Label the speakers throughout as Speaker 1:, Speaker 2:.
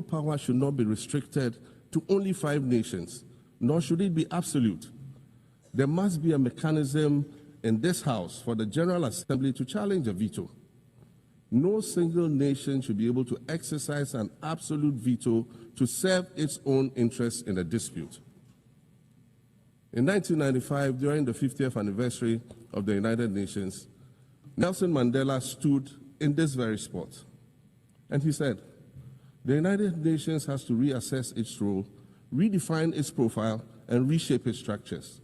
Speaker 1: power should not be restricted to only 5 nations, nor should it be absolute. There must be a mechanism in this House for the General Assembly to challenge a veto. No single nation should be able to exercise an absolute veto to serve its own interests in a dispute. In 1995, during the 50th anniversary of the United Nations, Nelson Mandela stood in this very spot, and he said, "The United Nations has to reassess its role, redefine its profile, and reshape its structures.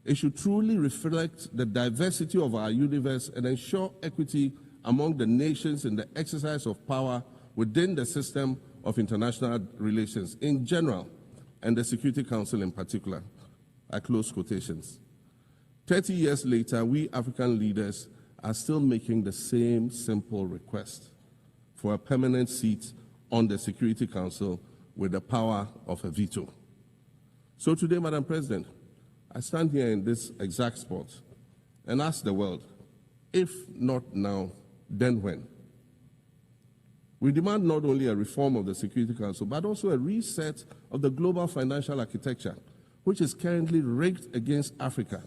Speaker 1: It should truly reflect the diversity of our universe and ensure equity among the nations in the exercise of power within the system of international relations in general and the Security Council in particular." I close quotations. 30 years later, we African leaders are still making the same simple request for a permanent seat on the Security Council with the power of a veto. So today, Madam President, I stand here in this exact spot and ask the world, if not now, then when? We demand not only a reform of the Security Council, but also a reset of the global financial architecture, which is currently rigged against Africa.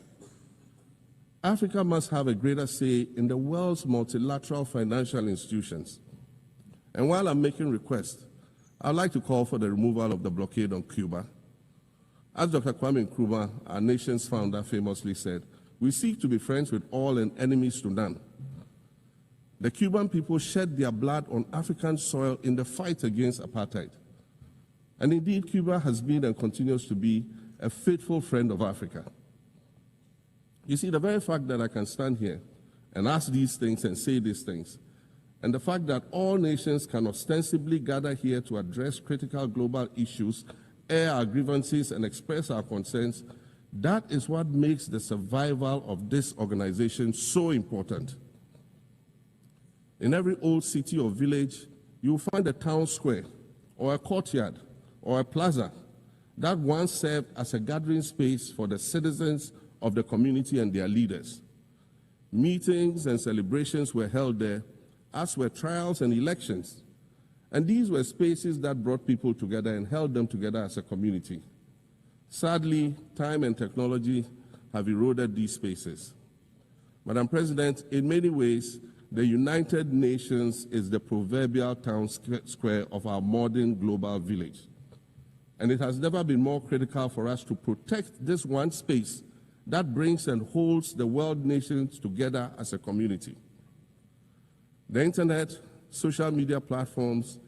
Speaker 1: Africa must have a greater say in the world's multilateral financial institutions. And while I'm making requests, I'd like to call for the removal of the blockade on Cuba. As Dr. Kwame Nkrumah, our nation's founder, famously said, "We seek to be friends with all and enemies to none." The Cuban people shed their blood on African soil in the fight against apartheid. And indeed, Cuba has been and continues to be a faithful friend of Africa. You see, the very fact that I can stand here and ask these things and say these things, and the fact that all nations can ostensibly gather here to address critical global issues, air our grievances, and express our concerns, that is what makes the survival of this organization so important. In every old city or village, you will find a town square, or a courtyard, or a plaza that once served as a gathering space for the citizens of the community and their leaders. Meetings and celebrations were held there, as were trials and elections. And these were spaces that brought people together and held them together as a community. Sadly, time and technology have eroded these spaces. Madam President, in many ways, the United Nations is the proverbial town square of our modern global village. And it has never been more critical for us to protect this one space that brings and holds the world nations together as a community. The internet, social media platforms,